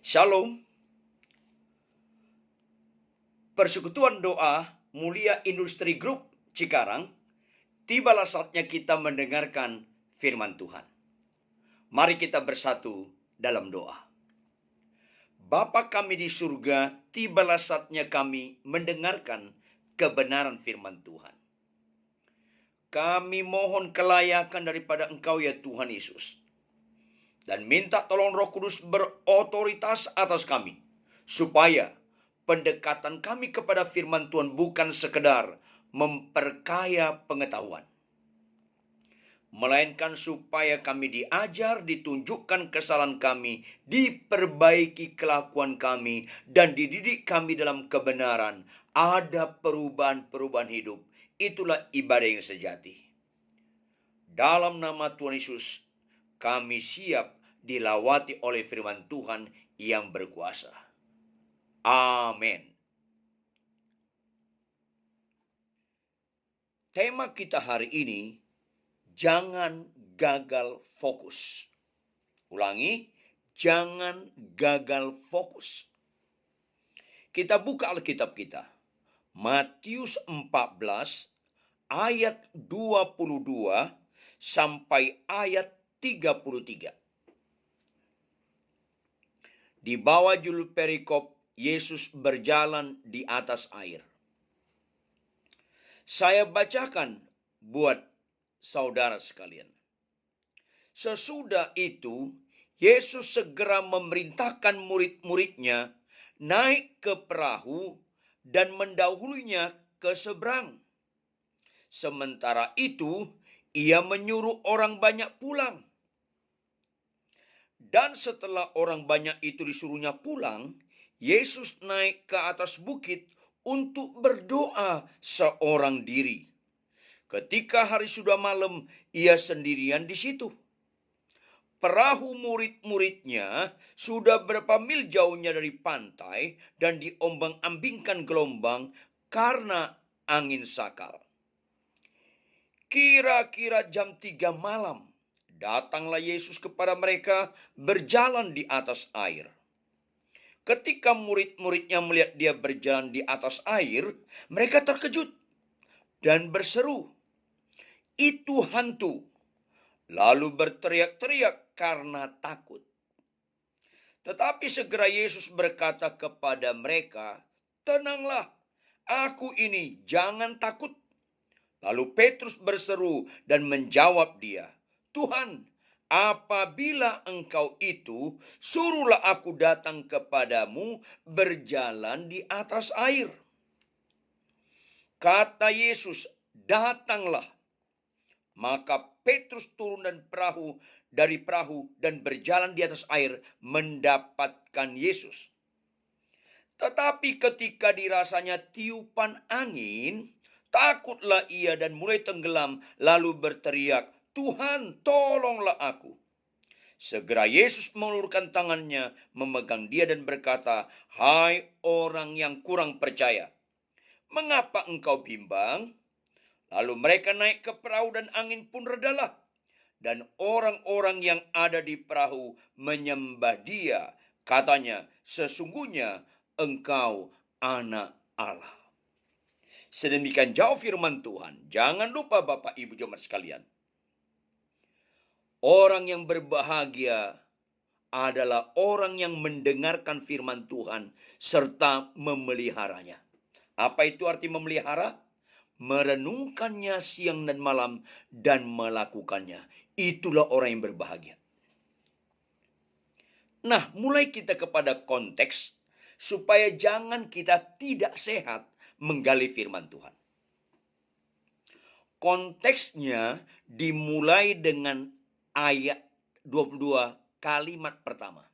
Shalom, Persekutuan Doa Mulia Industri Group Cikarang, tibalah saatnya kita mendengarkan firman Tuhan. Mari kita bersatu dalam doa. Bapa kami di surga, tibalah saatnya kami mendengarkan kebenaran firman Tuhan. Kami mohon kelayakan daripada Engkau ya Tuhan Yesus. Dan minta tolong Roh Kudus berotoritas atas kami, supaya pendekatan kami kepada firman Tuhan bukan sekedar memperkaya pengetahuan, melainkan supaya kami diajar, ditunjukkan kesalahan kami, diperbaiki kelakuan kami, dan dididik kami dalam kebenaran. Ada perubahan-perubahan hidup. Itulah ibadah yang sejati. Dalam nama Tuhan Yesus, kami siap dilawati oleh firman Tuhan yang berkuasa. Amin. Tema kita hari ini, jangan gagal fokus. Ulangi, jangan gagal fokus. Kita buka Alkitab kita. Matius 14 ayat 22 sampai ayat 33. Di bawah judul perikop, Yesus berjalan di atas air. Saya bacakan buat saudara sekalian. Sesudah itu, Yesus segera memerintahkan murid-muridnya naik ke perahu dan mendahulunya ke seberang. Sementara itu, ia menyuruh orang banyak pulang. Dan setelah orang banyak itu disuruhnya pulang, Yesus naik ke atas bukit untuk berdoa seorang diri. Ketika hari sudah malam, ia sendirian di situ. Perahu murid-muridnya sudah berapa mil jauhnya dari pantai dan diombang-ambingkan gelombang karena angin sakal. Kira-kira jam 3 malam, datanglah Yesus kepada mereka berjalan di atas air. Ketika murid-muridnya melihat dia berjalan di atas air, mereka terkejut dan berseru, "Itu hantu!" Lalu berteriak-teriak karena takut. Tetapi segera Yesus berkata kepada mereka, "Tenanglah, aku ini, jangan takut." Lalu Petrus berseru dan menjawab dia, "Tuhan, apabila Engkau itu, suruhlah aku datang kepadamu berjalan di atas air." Kata Yesus, "Datanglah." Maka Petrus turun dari perahu dan berjalan di atas air mendapatkan Yesus. Tetapi ketika dirasanya tiupan angin, takutlah ia dan mulai tenggelam, lalu berteriak, "Tuhan, tolonglah aku." Segera Yesus mengulurkan tangannya, memegang dia dan berkata, "Hai orang yang kurang percaya, mengapa engkau bimbang?" Lalu mereka naik ke perahu dan angin pun redalah. Dan orang-orang yang ada di perahu menyembah dia. Katanya, "Sesungguhnya engkau anak Allah." Sedemikian jauh firman Tuhan. Jangan lupa Bapak Ibu jemaat sekalian. Orang yang berbahagia adalah orang yang mendengarkan firman Tuhan serta memeliharanya. Apa itu arti memelihara? Merenungkannya siang dan malam dan melakukannya. Itulah orang yang berbahagia. Nah, mulai kita kepada konteks supaya jangan kita tidak sehat menggali firman Tuhan. Konteksnya dimulai dengan ayat 22 kalimat pertama.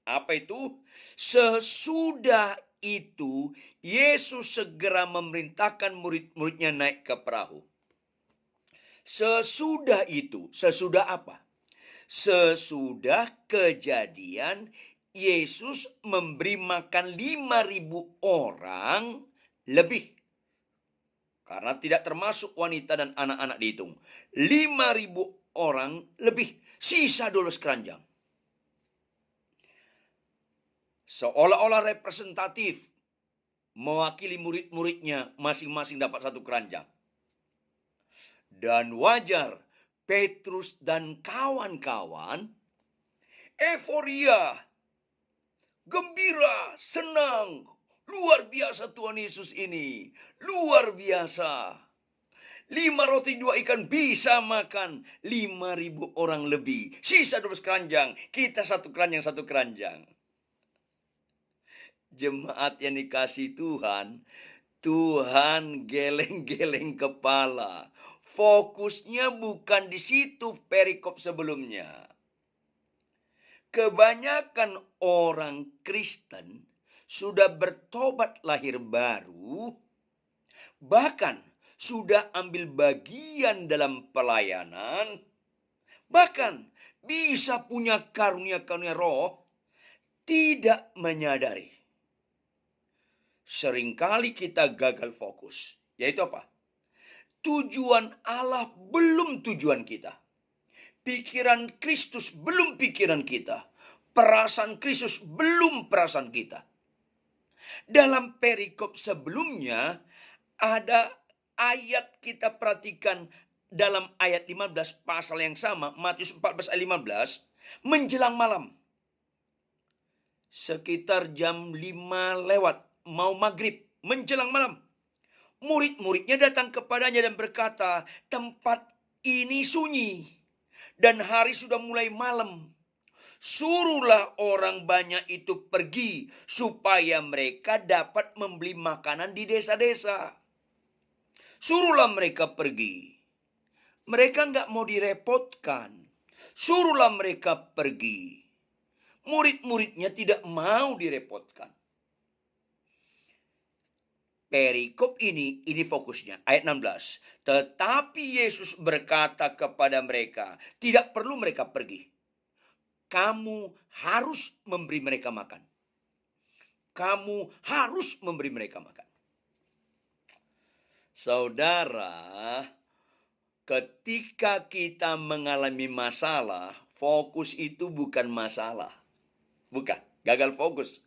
Apa itu? Sesudah itu Yesus segera memerintahkan murid-muridnya naik ke perahu. Sesudah itu, sesudah apa? Sesudah kejadian Yesus memberi makan 5.000 orang lebih. Karena tidak termasuk wanita dan anak-anak dihitung. 5.000 orang lebih. Sisa 12 keranjang. Seolah-olah representatif, mewakili murid-muridnya masing-masing dapat satu keranjang. Dan wajar Petrus dan kawan-kawan euforia, gembira, senang. Luar biasa Tuhan Yesus ini. Luar biasa. 5 roti 2 ikan bisa makan 5.000 orang lebih. Sisa 12 keranjang. Kita satu keranjang, satu keranjang. Jemaat yang dikasih Tuhan, Tuhan geleng-geleng kepala. Fokusnya bukan di situ perikop sebelumnya. Kebanyakan orang Kristen sudah bertobat lahir baru, bahkan sudah ambil bagian dalam pelayanan, bahkan bisa punya karunia-karunia roh, tidak menyadari. Seringkali kita gagal fokus. Yaitu apa? Tujuan Allah belum tujuan kita. Pikiran Kristus belum pikiran kita. Perasaan Kristus belum perasaan kita. Dalam perikop sebelumnya, ada ayat kita perhatikan dalam ayat 15 pasal yang sama, Matius 14 ayat 15, menjelang malam. Sekitar jam 5 lewat, mau maghrib, menjelang malam. Murid-muridnya datang kepadanya dan berkata, tempat ini sunyi dan hari sudah mulai malam. Suruhlah orang banyak itu pergi supaya mereka dapat membeli makanan di desa-desa. Suruhlah mereka pergi. Mereka nggak mau direpotkan. Suruhlah mereka pergi. Murid-muridnya tidak mau direpotkan. Perikop ini fokusnya. Ayat 16. Tetapi Yesus berkata kepada mereka, tidak perlu mereka pergi. Kamu harus memberi mereka makan. Kamu harus memberi mereka makan. Saudara, ketika kita mengalami masalah, fokus itu bukan masalah. Bukan, gagal fokus.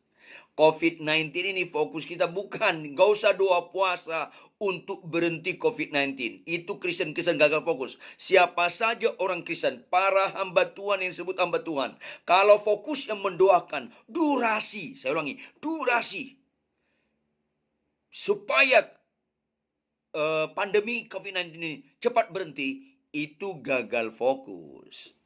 COVID-19 ini fokus kita bukan. Gak usah doa puasa untuk berhenti COVID-19. Itu Kristen-Kristen gagal fokus. Siapa saja orang Kristen, para hamba Tuhan yang disebut hamba Tuhan, kalau fokus yang mendoakan durasi, saya ulangi, durasi, supaya pandemi COVID-19 ini cepat berhenti, itu gagal fokus.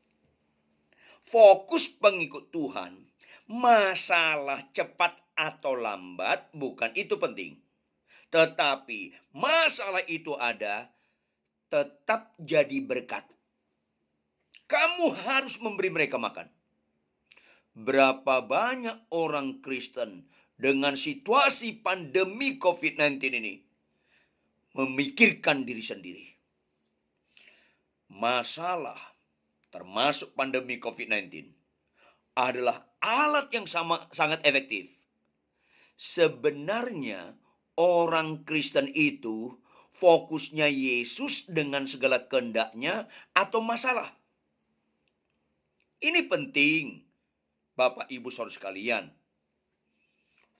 Fokus pengikut Tuhan, masalah cepat atau lambat bukan itu penting. Tetapi masalah itu ada, tetap jadi berkat. Kamu harus memberi mereka makan. Berapa banyak orang Kristen dengan situasi pandemi COVID-19 ini memikirkan diri sendiri. Masalah termasuk pandemi COVID-19 adalah alat yang sangat efektif. Sebenarnya orang Kristen itu fokusnya Yesus dengan segala kehendaknya atau masalah. Ini penting, Bapak Ibu Saudara sekalian.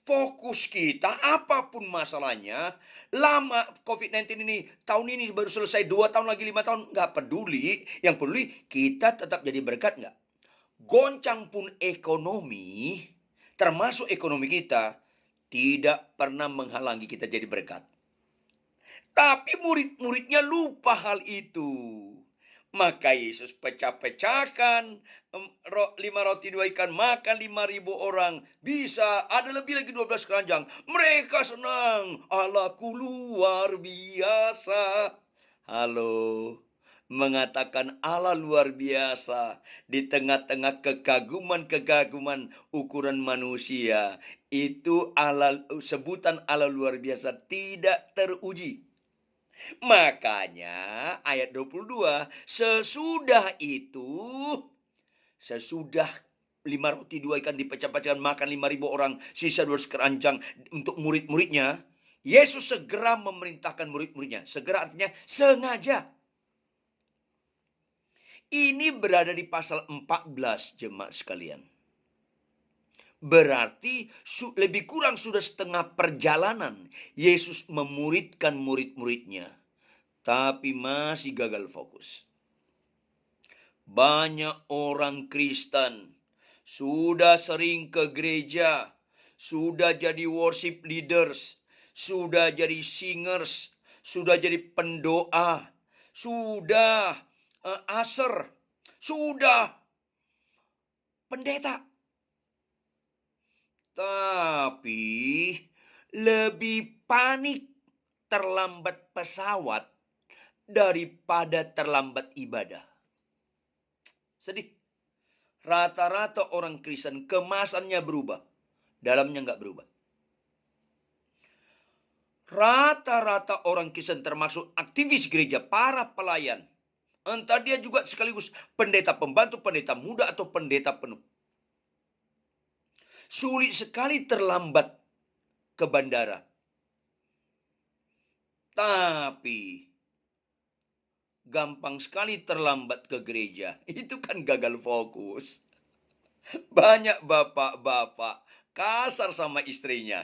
Fokus kita apapun masalahnya, lama COVID-19 ini, tahun ini baru selesai, 2 tahun lagi, 5 tahun, nggak peduli. Yang peduli kita tetap jadi berkat nggak? Goncang pun ekonomi, termasuk ekonomi kita, tidak pernah menghalangi kita jadi berkat. Tapi murid-muridnya lupa hal itu. Maka Yesus pecah-pecahkan 5 roti 2 ikan, makan 5.000 orang. Bisa ada lebih lagi 12 keranjang. Mereka senang. Allahku luar biasa. Halo. Mengatakan Allah luar biasa di tengah-tengah kekaguman-kekaguman ukuran manusia. Itu Allah, sebutan Allah luar biasa tidak teruji. Makanya ayat 22, sesudah 5 roti 2 ikan dipecah-pecahkan, makan 5.000 orang, sisa 12 keranjang untuk murid-muridnya, Yesus segera memerintahkan murid-muridnya. Segera artinya sengaja. Ini berada di pasal 14, jemaat sekalian. Berarti lebih kurang sudah setengah perjalanan Yesus memuridkan murid-muridnya. Tapi masih gagal fokus. Banyak orang Kristen sudah sering ke gereja, sudah jadi worship leaders, sudah jadi singers, sudah jadi pendoa, sudah aser, sudah pendeta. Tapi lebih panik terlambat pesawat daripada terlambat ibadah. Sedih. Rata-rata orang Kristen kemasannya berubah, dalamnya nggak berubah. Rata-rata orang Kristen termasuk aktivis gereja, para pelayan. Entah dia juga sekaligus pendeta pembantu, pendeta muda, atau pendeta penuh. Sulit sekali terlambat ke bandara. Tapi gampang sekali terlambat ke gereja. Itu kan gagal fokus. Banyak bapak-bapak kasar sama istrinya,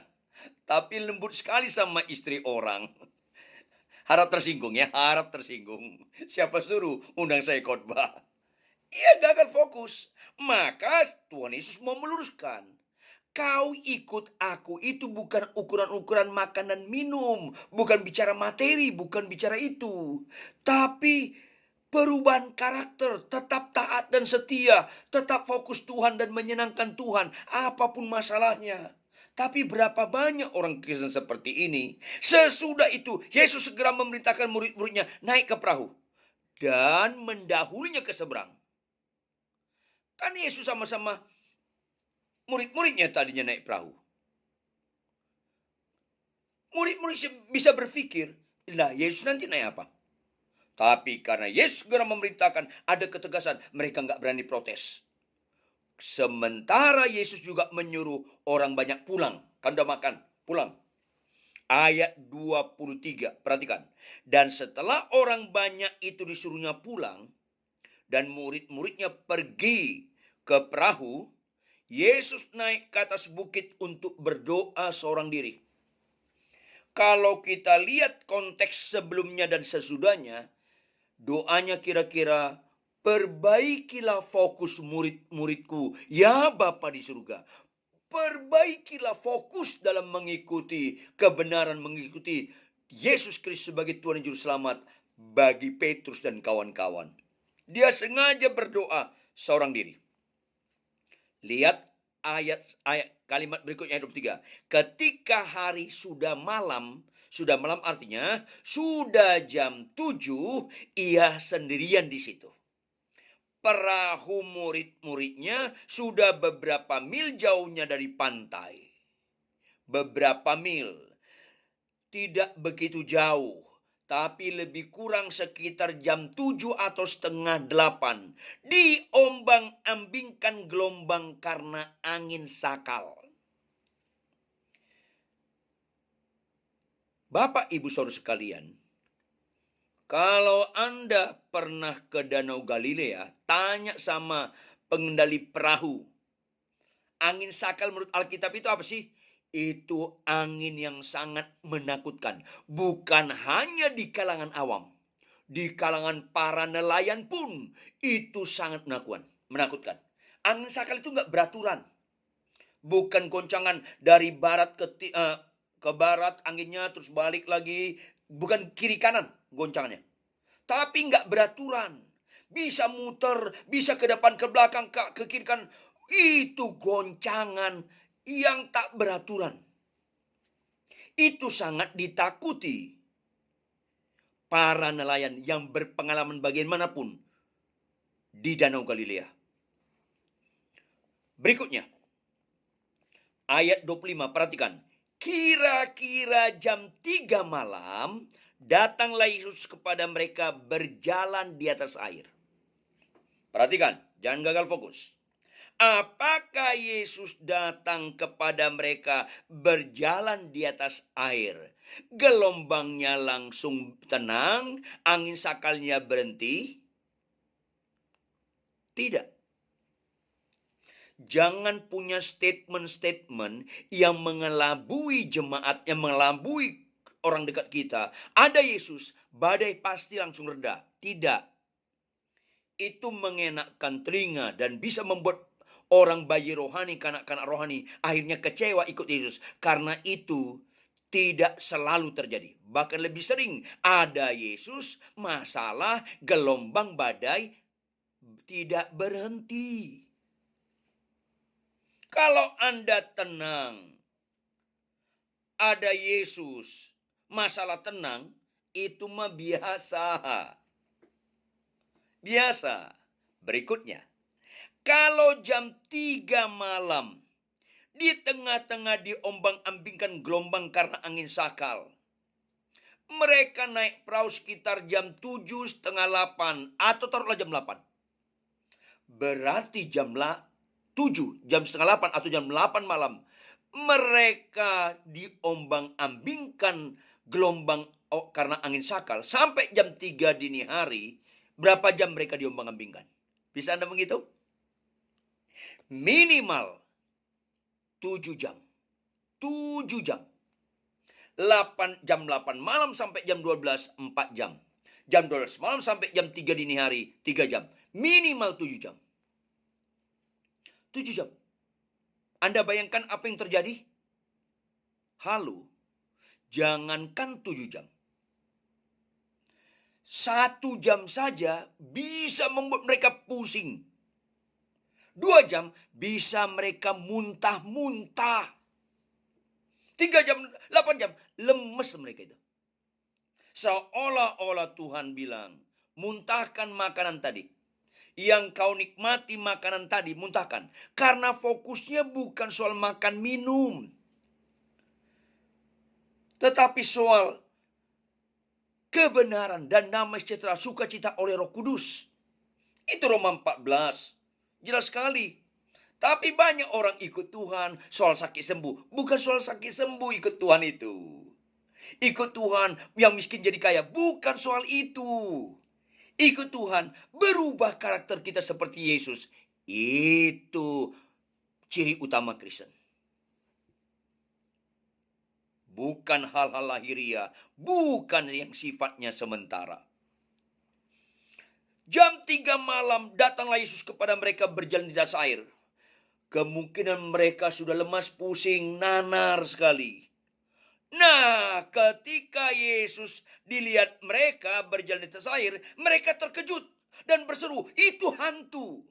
tapi lembut sekali sama istri orang. Harap tersinggung ya, harap tersinggung. Siapa suruh undang saya khotbah? Ia gagal fokus. Maka Tuhan Yesus mau meluruskan. Kau ikut aku itu bukan ukuran-ukuran makan dan minum. Bukan bicara materi, bukan bicara itu. Tapi perubahan karakter, tetap taat dan setia. Tetap fokus Tuhan dan menyenangkan Tuhan. Apapun masalahnya. Tapi berapa banyak orang Kristen seperti ini. Sesudah itu Yesus segera memerintahkan murid-muridnya naik ke perahu. Dan mendahulunya ke seberang. Kan Yesus sama-sama murid-muridnya tadinya naik perahu. Murid-murid bisa berpikir, lah Yesus nanti naik apa? Tapi karena Yesus segera memerintahkan, ada ketegasan, mereka nggak berani protes. Sementara Yesus juga menyuruh orang banyak pulang. Kan udah makan, pulang. Ayat 23, perhatikan. Dan setelah orang banyak itu disuruhnya pulang, dan murid-muridnya pergi ke perahu, Yesus naik ke atas bukit untuk berdoa seorang diri. Kalau kita lihat konteks sebelumnya dan sesudahnya, doanya kira-kira, perbaikilah fokus murid-muridku, ya Bapa di surga. Perbaikilah fokus dalam mengikuti kebenaran, mengikuti Yesus Kristus sebagai Tuhan dan Juru Selamat bagi Petrus dan kawan-kawan. Dia sengaja berdoa seorang diri. Lihat ayat kalimat berikutnya ayat 23. Ketika hari sudah malam artinya sudah jam 7, ia sendirian di situ. Perahu murid-muridnya sudah beberapa mil jauhnya dari pantai. Beberapa mil. Tidak begitu jauh. Tapi lebih kurang sekitar jam 7 atau setengah 8. Diombang-ambingkan gelombang karena angin sakal. Bapak Ibu Saudara sekalian, kalau Anda pernah ke Danau Galilea, tanya sama pengendali perahu. Angin sakal menurut Alkitab itu apa sih? Itu angin yang sangat menakutkan. Bukan hanya di kalangan awam. Di kalangan para nelayan pun itu sangat menakutkan. Angin sakal itu nggak beraturan. Bukan goncangan dari barat ke barat anginnya terus balik lagi. Bukan kiri kanan goncangannya. Tapi nggak beraturan. Bisa muter, bisa ke depan, ke belakang, ke kiri kanan. Itu goncangan yang tak beraturan. Itu sangat ditakuti para nelayan yang berpengalaman bagaimanapun di Danau Galilea. Berikutnya, ayat 25, perhatikan. Kira-kira jam 3 malam, datanglah Yesus kepada mereka berjalan di atas air. Perhatikan, jangan gagal fokus. Apakah Yesus datang kepada mereka berjalan di atas air? Gelombangnya langsung tenang, angin sakalnya berhenti? Tidak. Jangan punya statement-statement yang mengelabui jemaat, yang mengelabui orang dekat kita. Ada Yesus, badai pasti langsung reda. Tidak. Itu mengenakkan telinga dan bisa membuat orang bayi rohani, kanak-kanak rohani akhirnya kecewa ikut Yesus. Karena itu tidak selalu terjadi. Bahkan lebih sering ada Yesus, masalah, gelombang, badai tidak berhenti. Kalau Anda tenang, ada Yesus, masalah tenang, itu mah biasa. Biasa. Berikutnya, kalau jam 3 malam, di tengah-tengah diombang-ambingkan gelombang karena angin sakal, mereka naik perahu sekitar jam 7, setengah 8, atau taruhlah jam 8. Berarti jam 7, jam setengah 8 atau jam 8 malam, mereka diombang-ambingkan gelombang karena angin sakal sampai jam 3 dini hari. Berapa jam mereka diombang-ambingkan? Bisa Anda menghitung? Minimal 7 jam. 7 jam. 8 malam sampai jam 12, 4 jam. Jam 12 malam sampai jam 3 dini hari, 3 jam. Minimal 7 jam. 7 jam. Anda bayangkan apa yang terjadi? Halo, jangankan 7 jam. 1 jam saja bisa membuat mereka pusing. 2 jam bisa mereka muntah-muntah. 3 jam, 8 jam, lemes mereka itu. Seolah-olah Tuhan bilang, muntahkan makanan tadi. Yang kau nikmati makanan tadi, muntahkan. Karena fokusnya bukan soal makan minum, tetapi soal kebenaran dan damai sejahtera, sukacita oleh Roh Kudus. Itu Roma 14. Jelas sekali. Tapi banyak orang ikut Tuhan soal sakit sembuh. Bukan soal sakit sembuh ikut Tuhan itu. Ikut Tuhan yang miskin jadi kaya. Bukan soal itu. Ikut Tuhan berubah karakter kita seperti Yesus. Itu ciri utama Kristen. Bukan hal-hal lahiriah. Bukan yang sifatnya sementara. Jam 3 malam datanglah Yesus kepada mereka berjalan di atas air. Kemungkinan mereka sudah lemas, pusing, nanar sekali. Nah, ketika Yesus dilihat mereka berjalan di atas air, mereka terkejut dan berseru, itu hantu.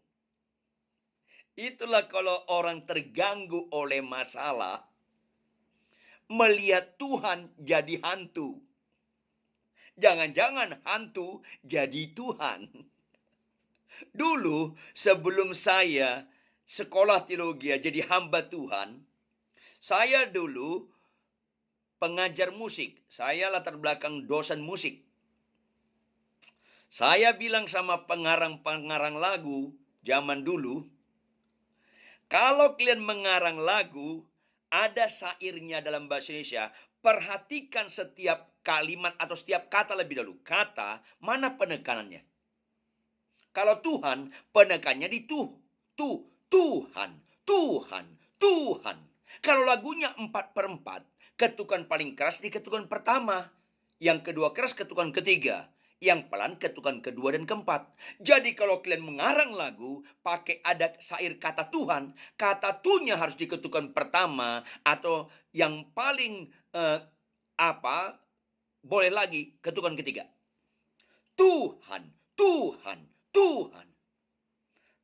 Itulah kalau orang terganggu oleh masalah, melihat Tuhan jadi hantu. Jangan-jangan hantu jadi Tuhan. Dulu sebelum saya sekolah teologi jadi hamba Tuhan, saya dulu pengajar musik. Saya latar belakang dosen musik. Saya bilang sama pengarang-pengarang lagu zaman dulu, kalau kalian mengarang lagu, ada syairnya dalam bahasa Indonesia, perhatikan setiap kalimat atau setiap kata lebih dahulu. Kata, mana penekanannya? Kalau Tuhan, penekannya di Tuhan, Tuhan, Tuhan. Kalau lagunya 4/4, ketukan paling keras di ketukan pertama. Yang kedua keras ketukan ketiga. Yang pelan ketukan kedua dan keempat. Jadi kalau kalian mengarang lagu, pakai ada syair kata Tuhan, kata tunya harus di ketukan pertama. Atau yang paling boleh lagi ketukan ketiga. Tuhan, Tuhan, Tuhan.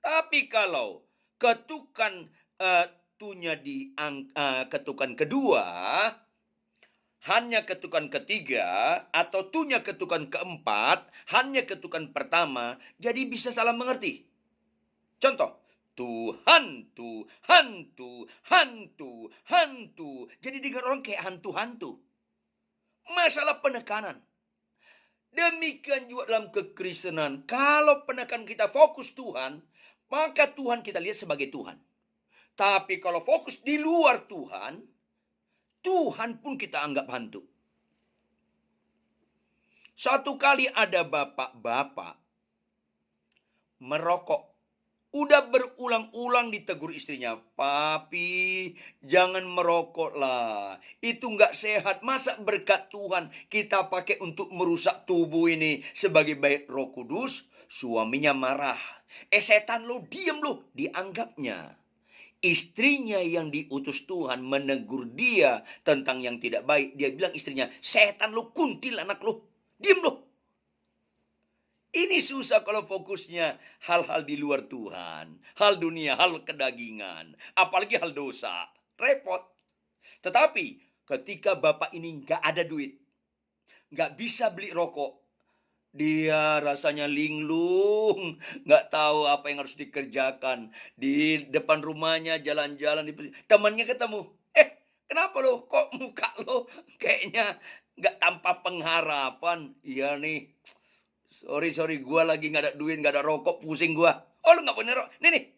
Tapi kalau ketukan tunya di ketukan kedua, hanya ketukan ketiga, atau tunya ketukan keempat, hanya ketukan pertama, jadi bisa salah mengerti. Contoh, Tuhan, Tuhan, Tuhan, hantu. Jadi dengar orang kayak hantu-hantu. Masalah penekanan. Demikian juga dalam kekristenan. Kalau penekan kita fokus Tuhan, maka Tuhan kita lihat sebagai Tuhan. Tapi kalau fokus di luar Tuhan, Tuhan pun kita anggap hantu. Satu kali ada bapak-bapak merokok Udah berulang-ulang ditegur istrinya, "Papi, jangan merokok lah. Itu nggak sehat. Masa berkat Tuhan kita pakai untuk merusak tubuh ini sebagai baik Roh Kudus?" Suaminya marah. Setan lo, diem lo, dianggapnya. Istrinya yang diutus Tuhan menegur dia tentang yang tidak baik. Dia bilang istrinya, "Setan lo, kuntilanak lo. Diem lo." Ini susah kalau fokusnya hal-hal di luar Tuhan. Hal dunia, hal kedagingan. Apalagi hal dosa. Repot. Tetapi ketika bapak ini nggak ada duit, nggak bisa beli rokok, dia rasanya linglung, nggak tahu apa yang harus dikerjakan. Di depan rumahnya jalan-jalan, temannya ketemu. Kenapa lo? Kok muka lo kayaknya nggak tanpa pengharapan? Iya nih, sorry, gua lagi nggak ada duit, nggak ada rokok, pusing gua. Oh, lu nggak punya rokok? Nih,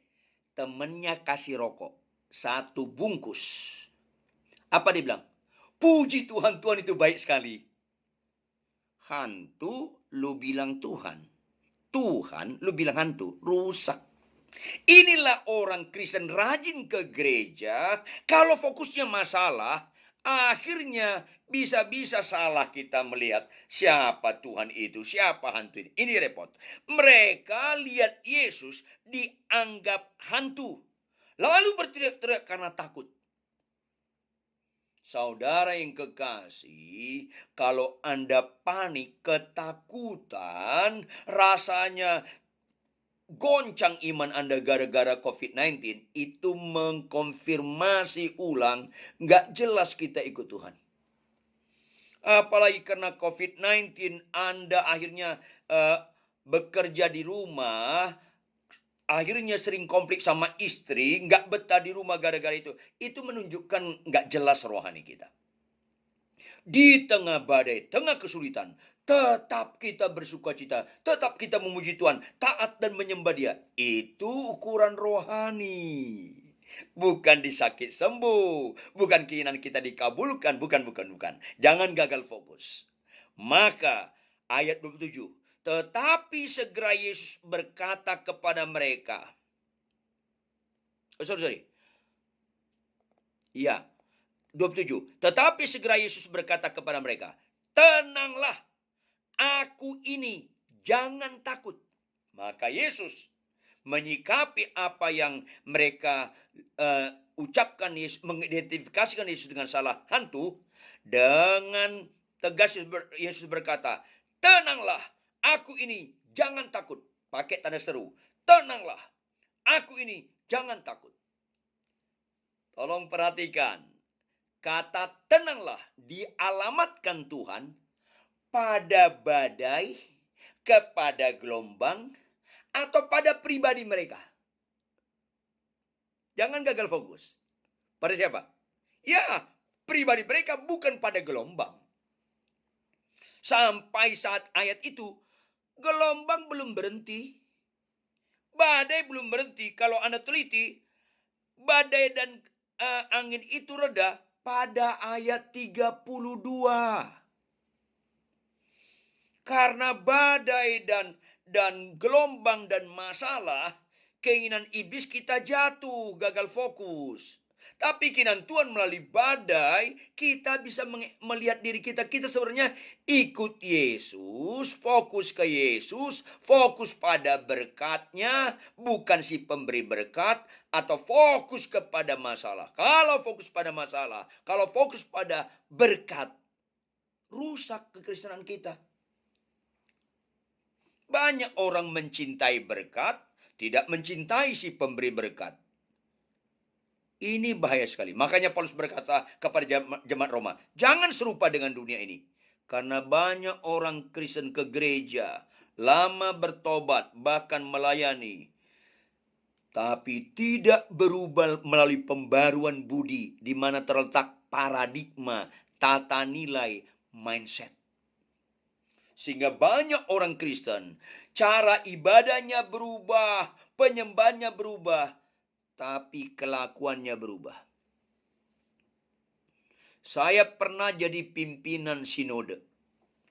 temennya kasih rokok 1 bungkus. Apa dia bilang? "Puji Tuhan, Tuhan itu baik sekali." Hantu, lu bilang Tuhan. Tuhan, lu bilang hantu. Rusak. Inilah orang Kristen rajin ke gereja. Kalau fokusnya masalah, akhirnya bisa-bisa salah kita melihat siapa Tuhan itu, siapa hantu ini. Ini repot. Mereka lihat Yesus dianggap hantu. Lalu berteriak-teriak karena takut. Saudara yang kekasih, kalau Anda panik, ketakutan, rasanya goncang iman Anda gara-gara COVID-19, itu mengkonfirmasi ulang, nggak jelas kita ikut Tuhan. Apalagi karena COVID-19, Anda akhirnya bekerja di rumah, akhirnya sering konflik sama istri, nggak betah di rumah gara-gara itu. Itu menunjukkan nggak jelas rohani kita. Di tengah badai, tengah kesulitan, tetap kita bersuka cita, tetap kita memuji Tuhan, taat dan menyembah Dia. Itu ukuran rohani. Bukan disakit sembuh, bukan keinginan kita dikabulkan, bukan. Jangan gagal fokus. Maka ayat 27, tetapi segera Yesus berkata kepada mereka. Sorry. Ya, 27. Tetapi segera Yesus berkata kepada mereka, "Tenanglah, aku ini, jangan takut." Maka Yesus menyikapi apa yang mereka ucapkan, mengidentifikasikan Yesus dengan salah hantu. Dengan tegas Yesus berkata, "Tenanglah, aku ini, jangan takut." Pakai tanda seru. Tenanglah, aku ini, jangan takut. Tolong perhatikan. Kata tenanglah dialamatkan Tuhan pada badai, kepada gelombang, atau pada pribadi mereka. Jangan gagal fokus. Pada siapa? Ya, pribadi mereka, bukan pada gelombang. Sampai saat ayat itu, gelombang belum berhenti. Badai belum berhenti. Kalau Anda teliti, badai dan angin itu reda pada ayat 32. Karena badai dan gelombang dan masalah, keinginan iblis kita jatuh, gagal fokus. Tapi keinginan Tuhan melalui badai, kita bisa melihat diri kita. Kita sebenarnya ikut Yesus, fokus ke Yesus, fokus pada berkatnya, bukan si pemberi berkat, atau fokus kepada masalah. Kalau fokus pada masalah, kalau fokus pada berkat, rusak kekristenan kita. Banyak orang mencintai berkat, tidak mencintai si pemberi berkat. Ini bahaya sekali. Makanya Paulus berkata kepada jemaat Roma, jangan serupa dengan dunia ini. Karena banyak orang Kristen ke gereja, lama bertobat, bahkan melayani, tapi tidak berubah melalui pembaruan budi, di mana terletak paradigma, tata nilai, mindset. Sehingga banyak orang Kristen, cara ibadahnya berubah, penyembahannya berubah, tapi kelakuannya berubah. Saya pernah jadi pimpinan sinode.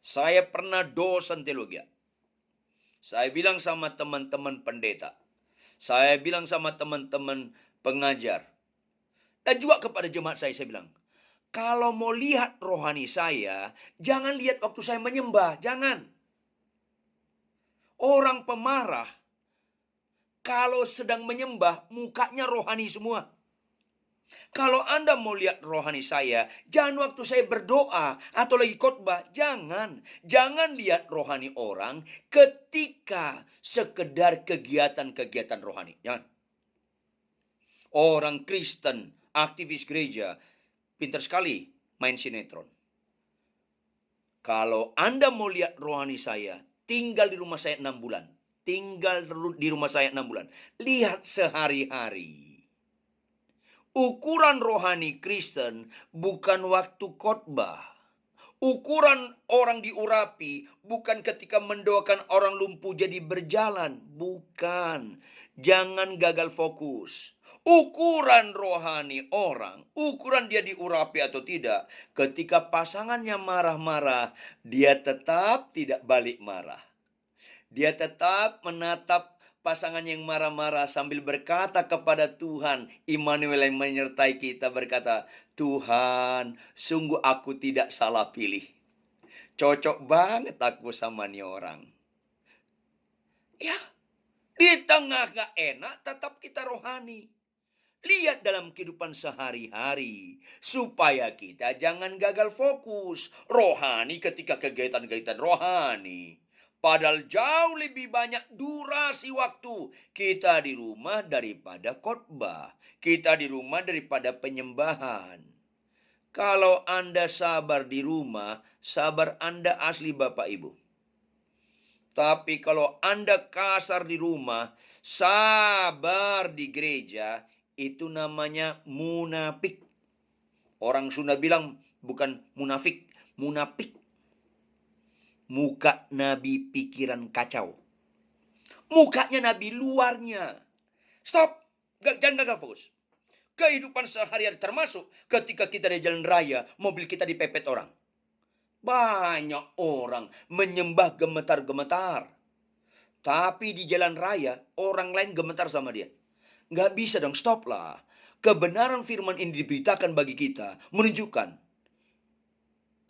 Saya pernah dosen teologi. Saya bilang sama teman-teman pendeta, Saya bilang sama teman-teman pengajar, dan juga kepada jemaat saya bilang, kalau mau lihat rohani saya, jangan lihat waktu saya menyembah, jangan. Orang pemarah, kalau sedang menyembah, mukanya rohani semua. Kalau Anda mau lihat rohani saya, jangan waktu saya berdoa atau lagi khotbah, jangan. Jangan lihat rohani orang ketika sekedar kegiatan-kegiatan rohani. Jangan. Orang Kristen, aktivis gereja, pintar sekali main sinetron. Kalau Anda mau lihat rohani saya, tinggal di rumah saya 6 bulan. Tinggal di rumah saya 6 bulan. Lihat sehari-hari. Ukuran rohani Kristen bukan waktu khotbah. Ukuran orang diurapi bukan ketika mendoakan orang lumpuh jadi berjalan. Bukan. Jangan gagal fokus. Ukuran rohani orang, ukuran dia diurapi atau tidak, ketika pasangannya marah-marah, dia tetap tidak balik marah. Dia tetap menatap pasangan yang marah-marah sambil berkata kepada Tuhan, Immanuel yang menyertai kita, berkata, Tuhan, sungguh aku tidak salah pilih. Cocok banget aku sama nih orang. Ya, di tengah gak enak tetap kita rohani. Lihat dalam kehidupan sehari-hari, supaya kita jangan gagal fokus rohani ketika kegiatan-kegiatan rohani. Padahal jauh lebih banyak durasi waktu kita di rumah daripada khotbah. Kita di rumah daripada penyembahan. Kalau Anda sabar di rumah, sabar Anda asli Bapak Ibu. Tapi kalau Anda kasar di rumah, sabar di gereja, itu namanya munafik. Orang Sunda bilang bukan munafik, munafik. Muka Nabi pikiran kacau. Mukanya Nabi luarnya. Stop. Jangan gagal fokus. Kehidupan sehari-hari termasuk ketika kita di jalan raya, mobil kita dipepet orang. Banyak orang menyembah gemetar-gemetar. Tapi di jalan raya, orang lain gemetar sama dia. Nggak bisa dong, stop lah. Kebenaran firman ini diberitakan bagi kita, menunjukkan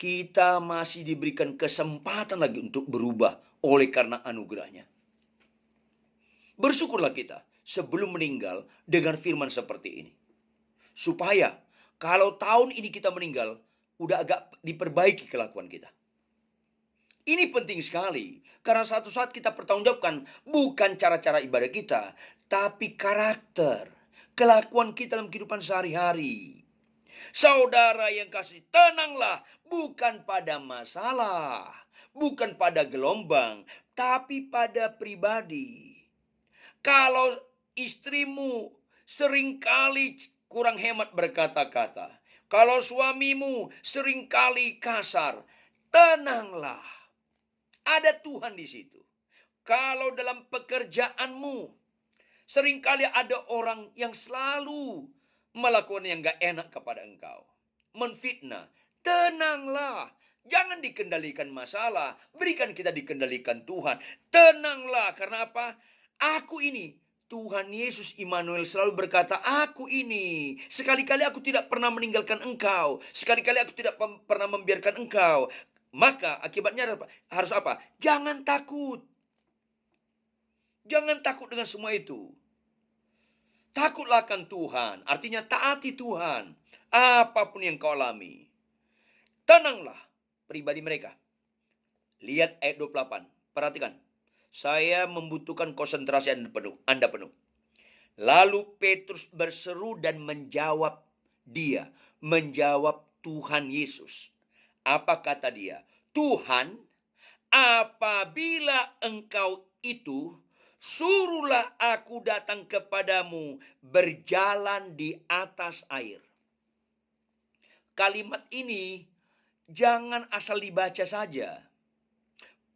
kita masih diberikan kesempatan lagi untuk berubah oleh karena anugerahnya. Bersyukurlah kita sebelum meninggal dengan firman seperti ini. Supaya kalau tahun ini kita meninggal, udah agak diperbaiki kelakuan kita. Ini penting sekali. Karena satu saat kita pertanggungjawabkan bukan cara-cara ibadah kita, tapi karakter, kelakuan kita dalam kehidupan sehari-hari. Saudara yang kasih, tenanglah, bukan pada masalah, bukan pada gelombang, tapi pada pribadi. Kalau istrimu seringkali kurang hemat berkata-kata, kalau suamimu seringkali kasar, tenanglah. Ada Tuhan di situ. Kalau dalam pekerjaanmu seringkali ada orang yang selalu melakukan yang gak enak kepada engkau, menfitnah, tenanglah. Jangan dikendalikan masalah, berikan kita dikendalikan Tuhan. Tenanglah, karena apa? Aku ini, Tuhan Yesus Immanuel selalu berkata, aku ini. Sekali-kali aku tidak pernah meninggalkan engkau. Sekali-kali aku tidak pernah membiarkan engkau. Maka akibatnya harus apa? Jangan takut. Jangan takut dengan semua itu. Takutlah akan Tuhan. Artinya taati Tuhan. Apapun yang kau alami. Tenanglah pribadi mereka. Lihat ayat 28. Perhatikan. Saya membutuhkan konsentrasi Anda penuh. Lalu Petrus berseru dan menjawab dia. Menjawab Tuhan Yesus. Apa kata dia? Tuhan, apabila engkau itu, suruhlah aku datang kepadamu berjalan di atas air. Kalimat ini jangan asal dibaca saja.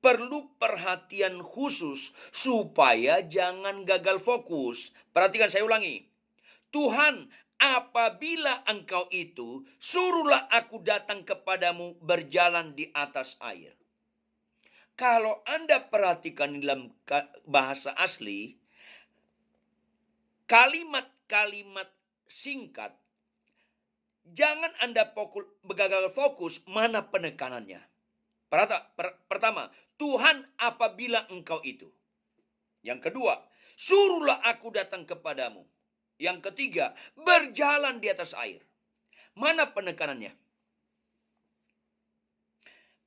Perlu perhatian khusus supaya jangan gagal fokus. Perhatikan, saya ulangi. Tuhan, apabila engkau itu, suruhlah aku datang kepadamu berjalan di atas air. Kalau Anda perhatikan dalam bahasa asli, kalimat-kalimat singkat, jangan Anda gagal fokus mana penekanannya. Pertama, Tuhan apabila engkau itu. Yang kedua, suruhlah aku datang kepadamu. Yang ketiga, berjalan di atas air. Mana penekanannya?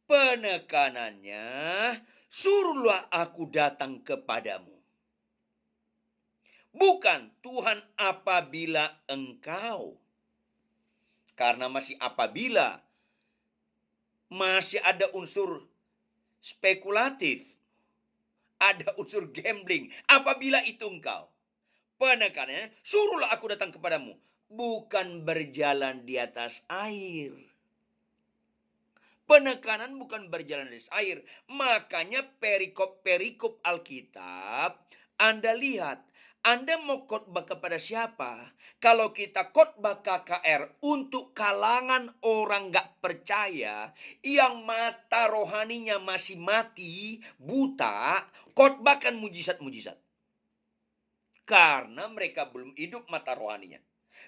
Penekanannya, suruhlah aku datang kepadamu. Bukan Tuhan apabila engkau. Karena masih apabila, masih ada unsur spekulatif, ada unsur gambling. Apabila itu engkau. Penekanannya, suruhlah aku datang kepadamu. Bukan berjalan di atas air. Penekanan bukan berjalan di atas air. Makanya perikop-perikop Alkitab, Anda lihat. Anda mau khotbah kepada siapa? Kalau kita khotbah KKR untuk kalangan orang gak percaya, yang mata rohaninya masih mati, buta, khotbahkan mujizat-mujizat. Karena mereka belum hidup mata rohaninya.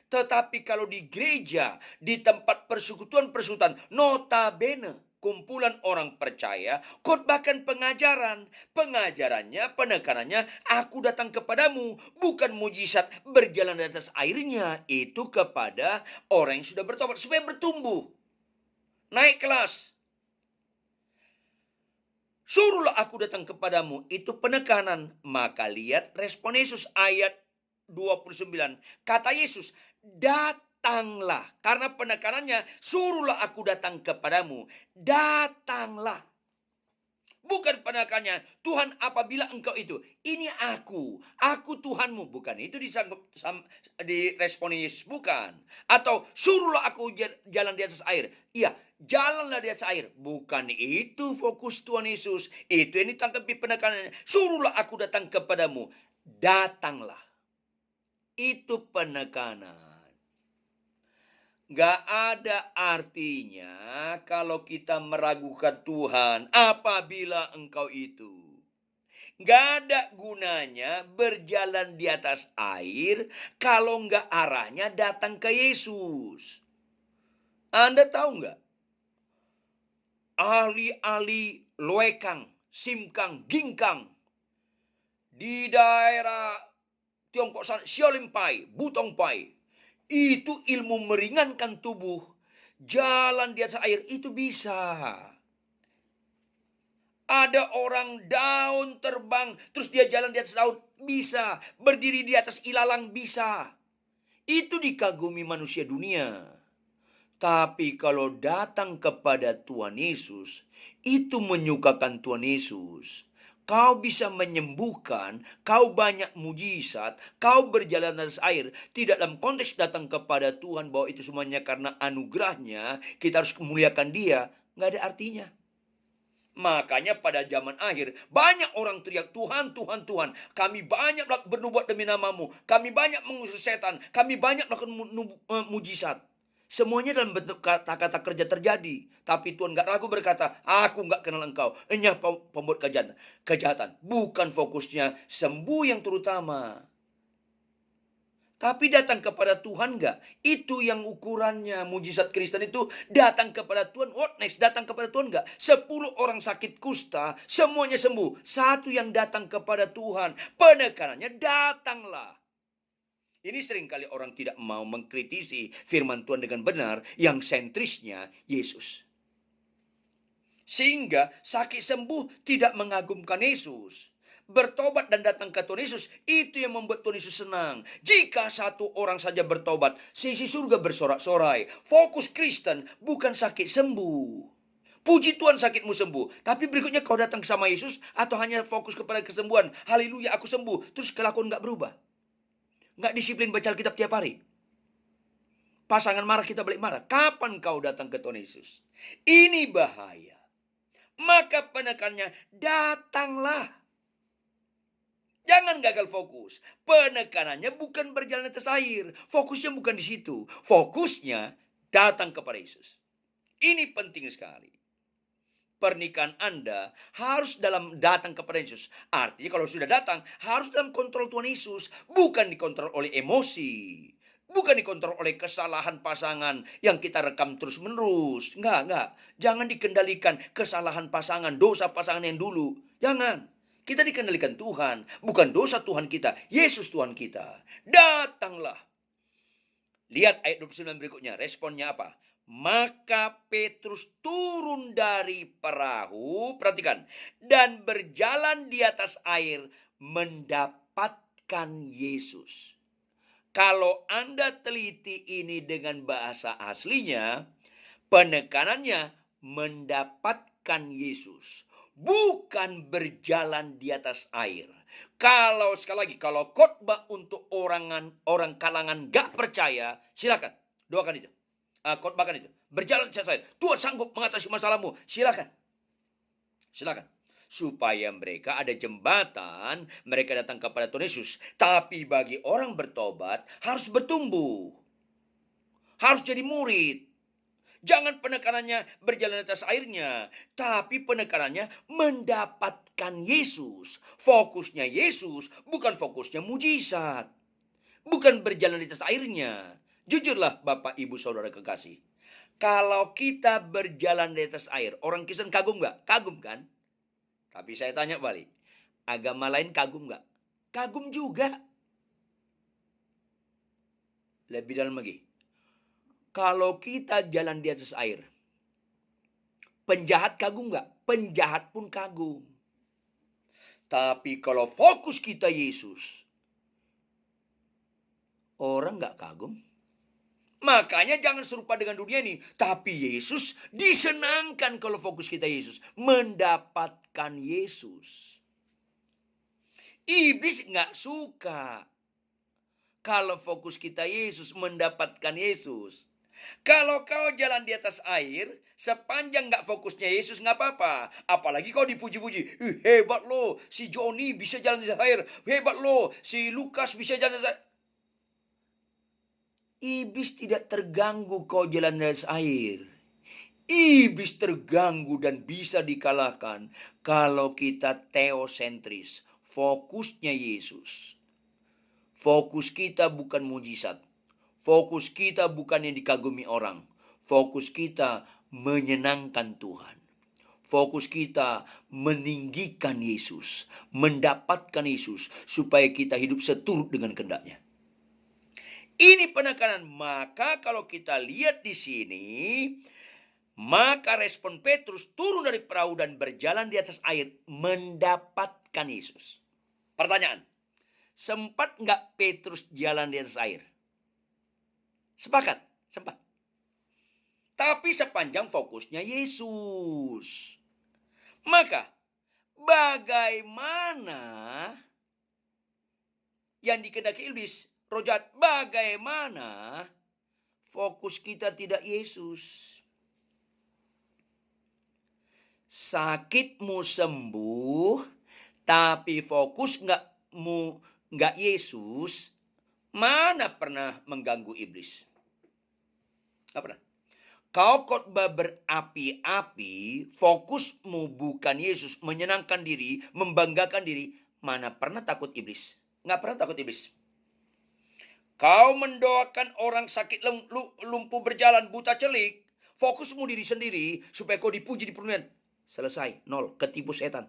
Tetapi kalau di gereja, di tempat persekutuan-persekutuan, notabene kumpulan orang percaya, khotbahkan pengajaran. Pengajarannya, penekanannya, aku datang kepadamu. Bukan mujizat berjalan di atas airnya. Itu kepada orang yang sudah bertobat. Supaya bertumbuh. Naik kelas. Suruhlah aku datang kepadamu. Itu penekanan. Maka lihat respon Yesus ayat 29. Kata Yesus, datanglah. Karena penekanannya, suruhlah aku datang kepadamu. Datanglah. Bukan penekanannya, Tuhan apabila engkau itu. Ini aku Tuhanmu. Bukan itu di respon Yesus. Bukan. Atau suruhlah aku jalan di atas air. Iya, jalanlah di atas air. Bukan itu fokus Tuhan Yesus. Itu yang ditangkapi penekanannya. Suruhlah aku datang kepadamu. Datanglah. Itu penekanan. Gak ada artinya kalau kita meragukan Tuhan apabila engkau itu. Gak ada gunanya berjalan di atas air kalau gak arahnya datang ke Yesus. Anda tahu gak? Ahli-ahli loekang, simkang, gingkang di daerah Tiongkok sana, Siolimpai, Butongpai. Itu ilmu meringankan tubuh. Jalan di atas air itu bisa. Ada orang daun terbang, terus dia jalan di atas daun. Bisa. Berdiri di atas ilalang bisa. Itu dikagumi manusia dunia. Tapi kalau datang kepada Tuhan Yesus, itu menyukakan Tuhan Yesus. Kau bisa menyembuhkan, kau banyak mujizat, kau berjalan atas air. Tidak dalam konteks datang kepada Tuhan bahwa itu semuanya karena anugerahnya, kita harus memuliakan dia. Nggak ada artinya. Makanya pada zaman akhir, banyak orang teriak, Tuhan, Tuhan, Tuhan. Kami banyak bernubuat demi namamu. Kami banyak mengusir setan. Kami banyak melakukan mujizat. Semuanya dalam bentuk kata-kata kerja terjadi. Tapi Tuhan gak ragu berkata, aku gak kenal engkau. Enyah pembuat kejahatan. Bukan fokusnya sembuh yang terutama. Tapi datang kepada Tuhan gak? Itu yang ukurannya. Mujizat Kristen itu datang kepada Tuhan. What next? Datang kepada Tuhan gak? 10 orang sakit kusta, semuanya sembuh. Satu yang datang kepada Tuhan. Penekanannya, datanglah. Ini seringkali orang tidak mau mengkritisi firman Tuhan dengan benar yang sentrisnya Yesus. Sehingga sakit sembuh tidak mengagumkan Yesus. Bertobat dan datang ke Tuhan Yesus, itu yang membuat Tuhan Yesus senang. Jika satu orang saja bertobat, sisi surga bersorak-sorai. Fokus Kristen bukan sakit sembuh. Puji Tuhan sakitmu sembuh. Tapi berikutnya kau datang sama Yesus atau hanya fokus kepada kesembuhan. Haleluya aku sembuh. Terus kelakuan gak berubah. Nggak disiplin baca Alkitab tiap hari. Pasangan marah, kita balik marah. Kapan kau datang ke Tuhan Yesus? Ini bahaya. Maka penekannya, datanglah. Jangan gagal fokus. Penekanannya bukan berjalan atas air. Fokusnya bukan di situ. Fokusnya datang kepada Yesus. Ini penting sekali. pernikahan Anda harus datang kepada Yesus. Artinya kalau sudah datang, harus dalam kontrol Tuhan Yesus. Bukan dikontrol oleh emosi. Bukan dikontrol oleh kesalahan pasangan yang kita rekam terus-menerus. Enggak. Jangan dikendalikan kesalahan pasangan, dosa pasangan yang dulu. Jangan. Kita dikendalikan Tuhan. Bukan dosa Tuhan kita. Yesus Tuhan kita. Datanglah. Lihat ayat 29 berikutnya. Responnya apa? Maka Petrus turun dari perahu, perhatikan, dan berjalan di atas air mendapatkan Yesus. Kalau Anda teliti ini dengan bahasa aslinya, penekanannya mendapatkan Yesus, bukan berjalan di atas air. Kalau sekali lagi, kalau khotbah untuk orang kalangan gak percaya, silakan doakan itu. Khotbahkan itu. Berjalan di atas air. Tuhan sanggup mengatasi masalahmu. Silakan. Supaya mereka ada jembatan, mereka datang kepada Tuhan Yesus. Tapi bagi orang bertobat, harus bertumbuh. Harus jadi murid. Jangan penekanannya berjalan di atas airnya, tapi penekanannya mendapatkan Yesus. Fokusnya Yesus, bukan fokusnya mujizat. Bukan berjalan di atas airnya. Jujurlah Bapak, Ibu, Saudara kekasih. Kalau kita berjalan di atas air, orang Kristen kagum nggak? Kagum kan? Tapi saya tanya balik. Agama lain kagum nggak? Kagum juga. Lebih dalam lagi. Kalau kita jalan di atas air, penjahat kagum nggak? Penjahat pun kagum. Tapi kalau fokus kita Yesus, orang nggak kagum. Makanya jangan serupa dengan dunia ini. Tapi Yesus disenangkan kalau fokus kita Yesus. Mendapatkan Yesus. Iblis nggak suka kalau fokus kita Yesus, mendapatkan Yesus. Kalau kau jalan di atas air, sepanjang nggak fokusnya Yesus nggak apa-apa. Apalagi kau dipuji-puji. Hebat loh, si Joni bisa jalan di atas air. Hebat loh, si Lukas bisa jalan di atas air. Iblis tidak terganggu kau jalan di atas air. Iblis terganggu dan bisa dikalahkan kalau kita teosentris. Fokusnya Yesus. Fokus kita bukan mujizat. Fokus kita bukan yang dikagumi orang. Fokus kita menyenangkan Tuhan. Fokus kita meninggikan Yesus. Mendapatkan Yesus. Supaya kita hidup seturut dengan kehendaknya. Ini penekanan. Maka kalau kita lihat di sini, maka respon Petrus turun dari perahu dan berjalan di atas air mendapatkan Yesus. Pertanyaan, sempat nggak Petrus jalan di atas air? Sepakat, sempat. Tapi sepanjang fokusnya Yesus. Maka bagaimana yang dikehendaki iblis? Roh jahat, bagaimana fokus kita tidak Yesus? Sakitmu sembuh, tapi fokus nggak Yesus, mana pernah mengganggu iblis? Nggak pernah. Kau khotbah berapi-api, fokusmu bukan Yesus, menyenangkan diri, membanggakan diri, mana pernah takut iblis? Nggak pernah takut iblis. Kau mendoakan orang sakit lumpuh berjalan, buta celik. Fokusmu diri sendiri supaya kau dipuji di perdunia. Selesai, nol, ketipu setan.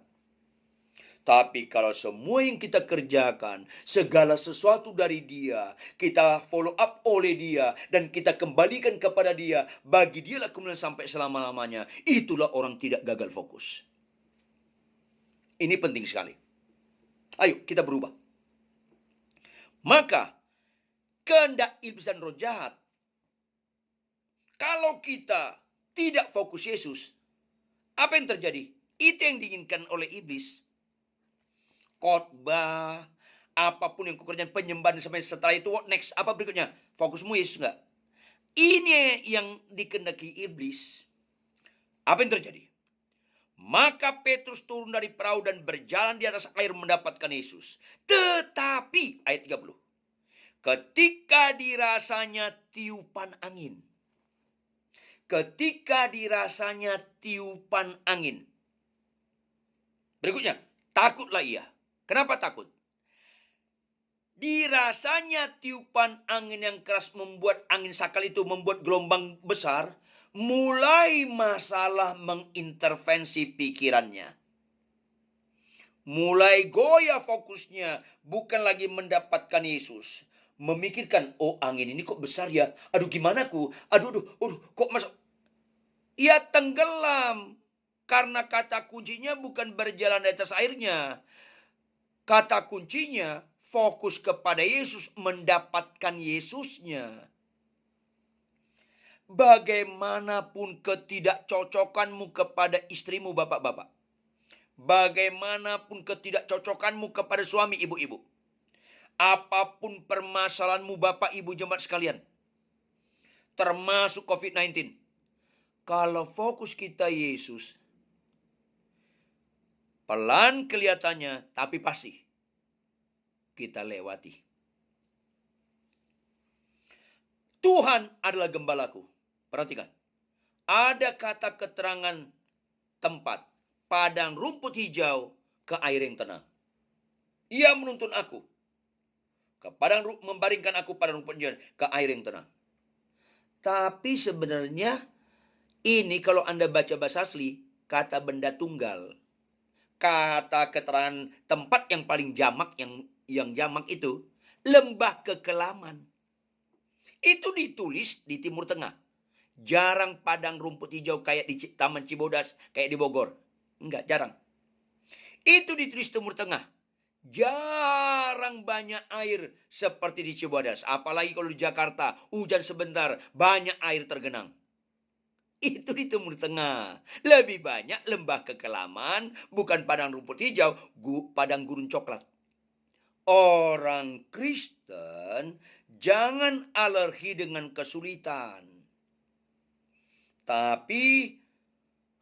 Tapi kalau semua yang kita kerjakan, segala sesuatu dari dia, kita follow up oleh dia, dan kita kembalikan kepada dia, bagi dialah kemuliaan sampai selama-lamanya. Itulah orang tidak gagal fokus. Ini penting sekali. Ayo kita berubah. Maka kehendak iblis dan roh jahat, kalau kita tidak fokus Yesus, apa yang terjadi? Itu yang diinginkan oleh iblis. Khotbah, apapun yang kukerjakan, penyembahan sampai setelah itu, next, apa berikutnya? Fokusmu Yesus enggak? Ini yang dikehendaki iblis. Apa yang terjadi? Maka Petrus turun dari perahu dan berjalan di atas air mendapatkan Yesus. Tetapi, ayat 30. Ketika dirasanya tiupan angin. ketika dirasanya tiupan angin. Berikutnya, takutlah ia. Kenapa takut? Dirasanya tiupan angin yang keras membuat angin sakal itu membuat gelombang besar. Mulai masalah mengintervensi pikirannya. Mulai goyah fokusnya. Bukan lagi mendapatkan Yesus. Memikirkan, oh angin ini kok besar ya. Aduh gimana aku? Aduh, kok masuk. Ia tenggelam. Karena kata kuncinya bukan berjalan di atas airnya. Kata kuncinya fokus kepada Yesus, mendapatkan Yesusnya. Bagaimanapun ketidakcocokanmu kepada istrimu, bapak-bapak. Bagaimanapun ketidakcocokanmu kepada suami, ibu-ibu. Apapun permasalahanmu, bapak, ibu, jemaat sekalian. Termasuk COVID-19. Kalau fokus kita Yesus, pelan kelihatannya, tapi pasti kita lewati. Tuhan adalah gembalaku. Perhatikan. Ada kata keterangan tempat. Padang rumput hijau ke air yang tenang. Ia menuntun aku. Membaringkan aku pada rumput hijau ke air yang tenang. Tapi sebenarnya ini kalau Anda baca bahasa asli, kata benda tunggal. Kata keterangan tempat yang paling jamak, yang jamak itu, lembah kekelaman. Itu ditulis di Timur Tengah. Jarang padang rumput hijau kayak di Taman Cibodas, kayak di Bogor. Enggak, jarang. Itu ditulis Timur Tengah. Jarang banyak air seperti di Cibodas. Apalagi kalau di Jakarta, hujan sebentar, banyak air tergenang. Itu di Timur Tengah. Lebih banyak lembah kekelaman, bukan padang rumput hijau, padang gurun coklat. Orang Kristen jangan alergi dengan kesulitan. Tapi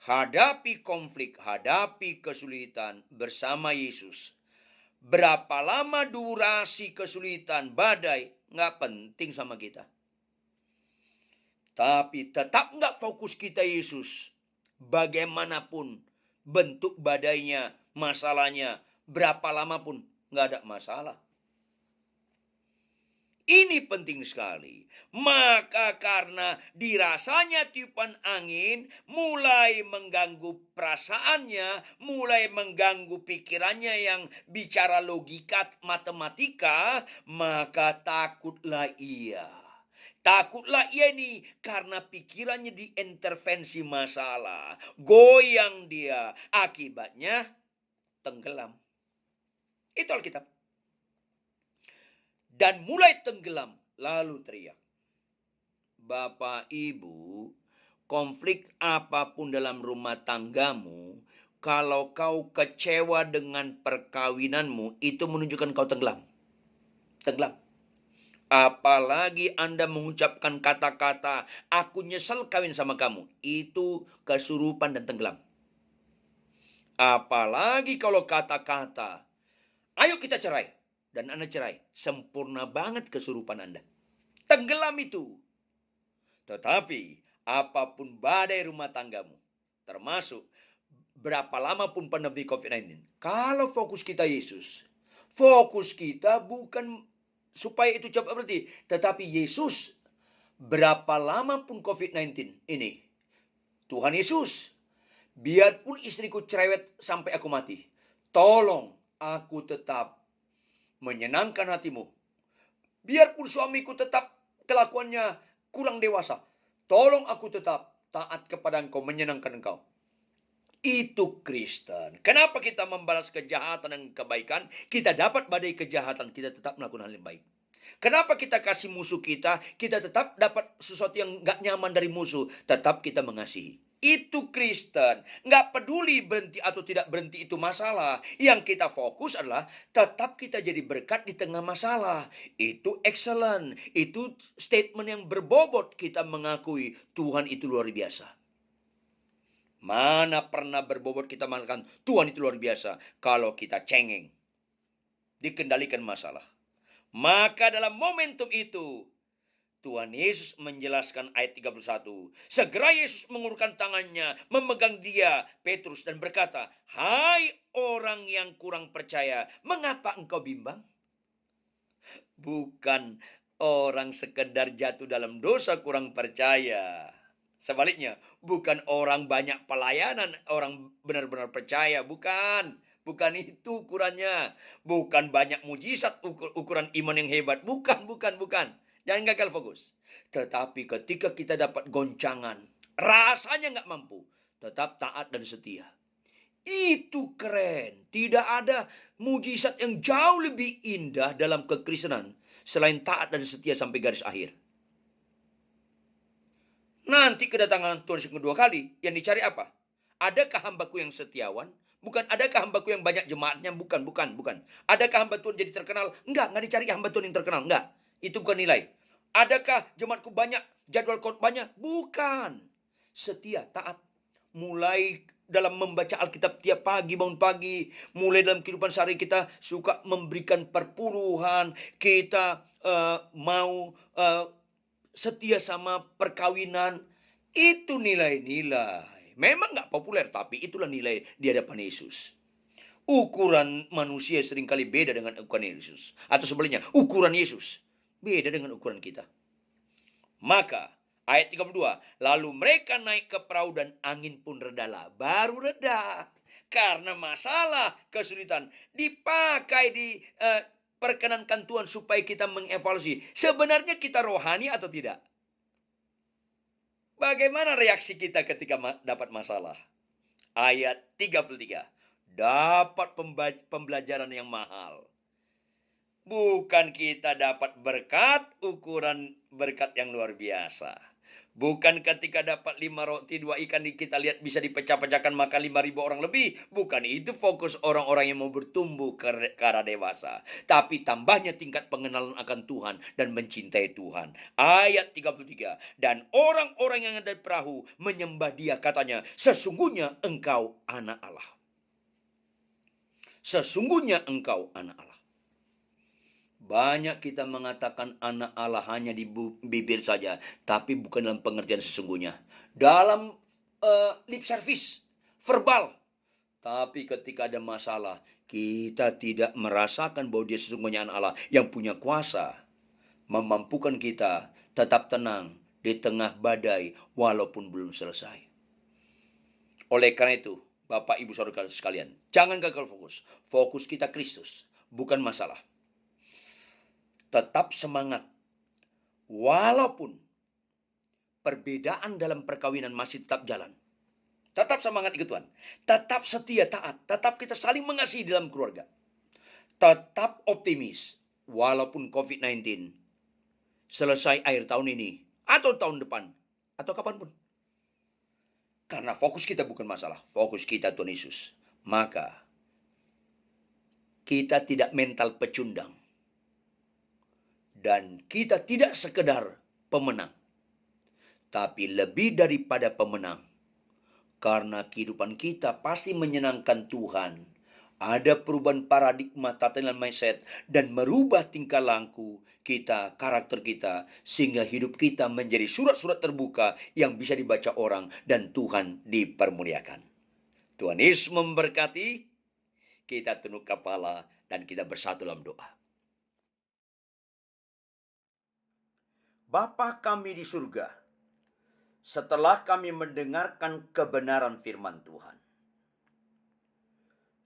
hadapi konflik, hadapi kesulitan bersama Yesus. Berapa lama durasi kesulitan, badai, nggak penting sama kita. Tapi tetap nggak fokus kita Yesus. Bagaimanapun bentuk badainya, masalahnya, berapa lama pun nggak ada masalah. Ini penting sekali. Maka karena dirasanya tiupan angin mulai mengganggu perasaannya, mulai mengganggu pikirannya yang bicara logika, matematika, maka takutlah ia. Takutlah ia ini karena pikirannya diintervensi masalah. Goyang dia. Akibatnya tenggelam. Itu Alkitab. Dan mulai tenggelam, lalu teriak. Bapak, Ibu, konflik apapun dalam rumah tanggamu, kalau kau kecewa dengan perkawinanmu, itu menunjukkan kau tenggelam. Tenggelam. Apalagi Anda mengucapkan kata-kata, aku nyesel kawin sama kamu. Itu kesurupan dan tenggelam. Apalagi kalau kata-kata, ayo kita cerai. Dan Anda cerai, sempurna banget kesurupan Anda. Tenggelam itu. Tetapi apapun badai rumah tanggamu, termasuk berapa lama pun pandemi COVID-19, kalau fokus kita Yesus, fokus kita bukan supaya itu cepat berhenti, tetapi Yesus, berapa lama pun COVID-19 ini, Tuhan Yesus, biarpun istriku cerewet sampai aku mati, tolong aku tetap menyenangkan hatimu. Biarpun suamiku tetap kelakuannya kurang dewasa, tolong aku tetap taat kepada engkau, menyenangkan engkau. Itu Kristen. Kenapa kita membalas kejahatan dan kebaikan? Kita dapat badai kejahatan, kita tetap melakukan hal yang baik. Kenapa kita kasih musuh kita tetap dapat sesuatu yang gak nyaman dari musuh, tetap kita mengasihi. Itu Kristen. Nggak peduli berhenti atau tidak berhenti itu masalah. Yang kita fokus adalah tetap kita jadi berkat di tengah masalah. Itu excellent. Itu statement yang berbobot, kita mengakui Tuhan itu luar biasa. Mana pernah berbobot kita mengatakan Tuhan itu luar biasa kalau kita cengeng, dikendalikan masalah. Maka dalam momentum itu Tuhan Yesus menjelaskan ayat 31. Segera Yesus mengulurkan tangannya, memegang dia, Petrus, dan berkata, "Hai orang yang kurang percaya, mengapa engkau bimbang?" Bukan orang sekedar jatuh dalam dosa kurang percaya. Sebaliknya, bukan orang banyak pelayanan, orang benar-benar percaya. Bukan. Bukan itu ukurannya. Bukan banyak mujizat ukuran iman yang hebat. Bukan. Jangan gagal fokus. Tetapi ketika kita dapat goncangan, rasanya nggak mampu, tetap taat dan setia. Itu keren. Tidak ada mujizat yang jauh lebih indah dalam kekristenan selain taat dan setia sampai garis akhir. Nanti kedatangan Tuhan yang kedua kali, yang dicari apa? Adakah hambaku yang setiawan? Bukan adakah hambaku yang banyak jemaatnya? Bukan. Adakah hamba Tuhan jadi terkenal? Enggak dicari hamba Tuhan yang terkenal. Enggak. Itu bukan nilai. Adakah jemaatku banyak, jadwal khotbahnya? Bukan. Setia, taat. Mulai dalam membaca Alkitab tiap pagi, bangun pagi. Mulai dalam kehidupan sehari kita suka memberikan perpuluhan. Kita mau setia sama perkawinan. Itu nilai-nilai. Memang nggak populer, tapi itulah nilai di hadapan Yesus. Ukuran manusia seringkali beda dengan ukuran Yesus. Atau sebaliknya, ukuran Yesus beda dengan ukuran kita. Maka, ayat 32, lalu mereka naik ke perahu dan angin pun redalah. Baru reda. Karena masalah, kesulitan. Dipakai, perkenankan Tuhan supaya kita mengevaluasi. Sebenarnya kita rohani atau tidak? Bagaimana reaksi kita ketika dapat masalah? Ayat 33. Dapat pembelajaran yang mahal. Bukan kita dapat berkat, ukuran berkat yang luar biasa. Bukan ketika dapat 5 roti 2 ikan kita lihat bisa dipecah-pecahkan makan 5.000 orang lebih. Bukan itu fokus orang-orang yang mau bertumbuh ke arah dewasa. Tapi tambahnya tingkat pengenalan akan Tuhan dan mencintai Tuhan. Ayat 33. Dan orang-orang yang ada di perahu menyembah dia, katanya, sesungguhnya engkau anak Allah. Sesungguhnya engkau anak Allah. Banyak kita mengatakan anak Allah hanya di bibir saja, tapi bukan dalam pengertian sesungguhnya. Dalam lip service, verbal. Tapi ketika ada masalah, kita tidak merasakan bahwa dia sesungguhnya anak Allah yang punya kuasa memampukan kita tetap tenang di tengah badai walaupun belum selesai. Oleh karena itu, Bapak Ibu Saudara sekalian, jangan gagal fokus. Fokus kita Kristus, bukan masalah. Tetap semangat. Walaupun perbedaan dalam perkawinan masih tetap jalan. Tetap semangat ikut Tuhan. Tetap setia, taat. Tetap kita saling mengasihi dalam keluarga. Tetap optimis. Walaupun COVID-19 selesai akhir tahun ini. Atau tahun depan. Atau kapanpun. Karena fokus kita bukan masalah. Fokus kita Tuhan Yesus. Maka kita tidak mental pecundang. Dan kita tidak sekedar pemenang, tapi lebih daripada pemenang. Karena kehidupan kita pasti menyenangkan Tuhan. Ada perubahan paradigma, tatanan mindset, dan merubah tingkah laku kita, karakter kita, sehingga hidup kita menjadi surat-surat terbuka yang bisa dibaca orang dan Tuhan dipermuliakan. Tuhan Yesus memberkati. Kita tunduk kepala dan kita bersatu dalam doa. Bapa kami di surga, setelah kami mendengarkan kebenaran firman Tuhan.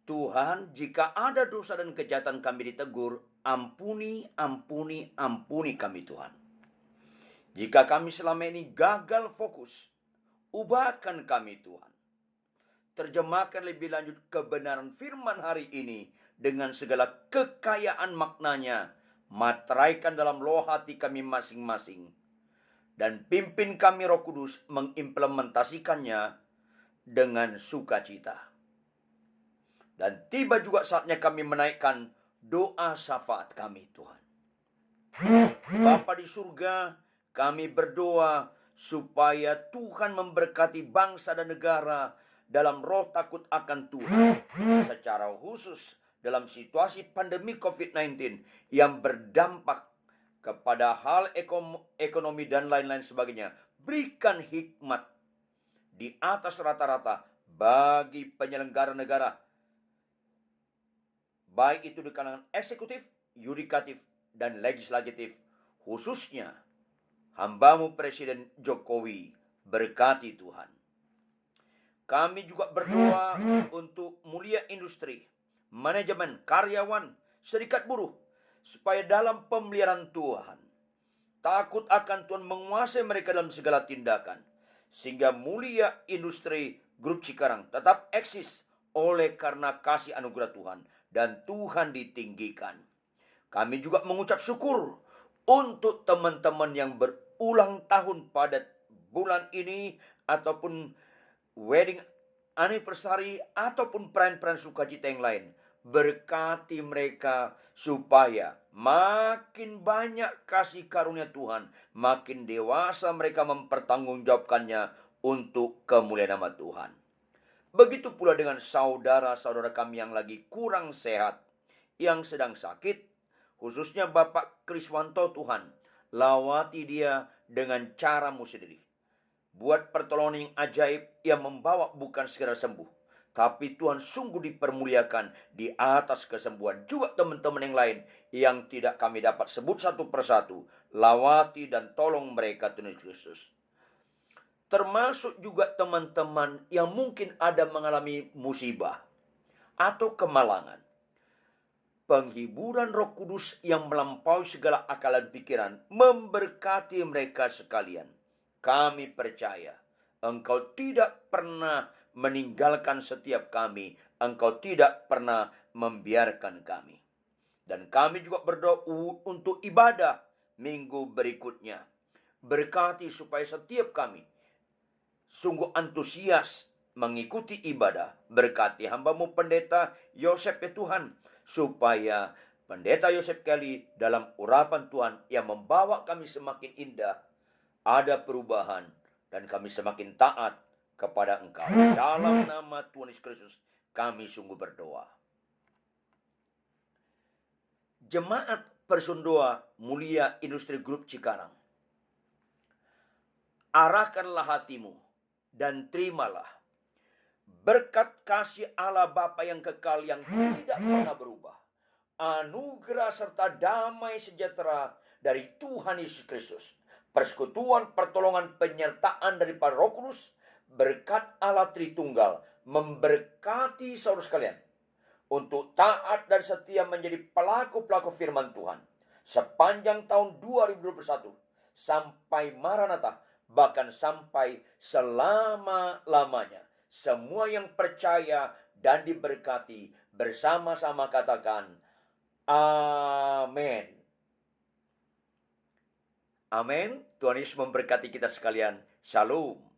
Tuhan, jika ada dosa dan kejahatan kami ditegur, ampuni kami Tuhan. Jika kami selama ini gagal fokus, ubahkan kami Tuhan. Terjemahkan lebih lanjut kebenaran firman hari ini dengan segala kekayaan maknanya. Materaikan dalam loh hati kami masing-masing. Dan pimpin kami Roh Kudus mengimplementasikannya dengan sukacita. Dan tiba juga saatnya kami menaikkan doa syafaat kami Tuhan. Bapa di surga, kami berdoa supaya Tuhan memberkati bangsa dan negara dalam roh takut akan Tuhan. Secara khusus dalam situasi pandemi COVID-19 yang berdampak kepada hal ekonomi dan lain-lain sebagainya. Berikan hikmat di atas rata-rata bagi penyelenggara negara, baik itu di kalangan eksekutif, yudikatif, dan legislatif, khususnya hamba-Mu Presiden Jokowi. Berkati Tuhan. Kami juga berdoa untuk mulia industri, manajemen, karyawan, serikat buruh, supaya dalam pemeliharaan Tuhan, takut akan Tuhan menguasai mereka dalam segala tindakan, sehingga mulia industri Grup Cikarang tetap eksis oleh karena kasih anugerah Tuhan, dan Tuhan ditinggikan. Kami juga mengucap syukur untuk teman-teman yang berulang tahun pada bulan ini, ataupun wedding anniversary, ataupun perayaan-perayaan sukacita yang lain. Berkati mereka supaya makin banyak kasih karunia Tuhan, makin dewasa mereka mempertanggungjawabkannya untuk kemuliaan nama Tuhan. Begitu pula dengan saudara-saudara kami yang lagi kurang sehat, yang sedang sakit, khususnya Bapak Kriswanto. Tuhan, lawati dia dengan cara-Mu sendiri. Buat pertolongan yang ajaib yang membawa bukan sekedar sembuh, tapi Tuhan sungguh dipermuliakan di atas kesembuhan. Juga teman-teman yang lain yang tidak kami dapat sebut satu persatu, lawati dan tolong mereka Tuhan Yesus. Termasuk juga teman-teman yang mungkin ada mengalami musibah atau kemalangan. Penghiburan Roh Kudus yang melampaui segala akal dan pikiran memberkati mereka sekalian. Kami percaya Engkau tidak pernah meninggalkan setiap kami. Engkau tidak pernah membiarkan kami. Dan kami juga berdoa untuk ibadah minggu berikutnya. Berkati supaya setiap kami sungguh antusias mengikuti ibadah. Berkati hamba-Mu Pendeta Yosef ya Tuhan, supaya Pendeta Yosef Kelly dalam urapan Tuhan yang membawa kami semakin indah, ada perubahan, dan kami semakin taat kepada Engkau. Dalam nama Tuhan Yesus Kristus kami sungguh berdoa. Jemaat Persundoa Mulia Industri Grup Cikarang, arahkanlah hatimu dan terimalah berkat kasih Allah Bapa yang kekal yang tidak pernah berubah, anugerah serta damai sejahtera dari Tuhan Yesus Kristus, persekutuan, pertolongan, penyertaan daripada Roh Kudus, berkat Allah Tritunggal memberkati saudara sekalian untuk taat dan setia menjadi pelaku-pelaku firman Tuhan sepanjang tahun 2021 sampai Maranatha, bahkan sampai selama-lamanya. Semua yang percaya dan diberkati bersama-sama katakan amin. Amin. Tuhan Yesus memberkati kita sekalian. Shalom.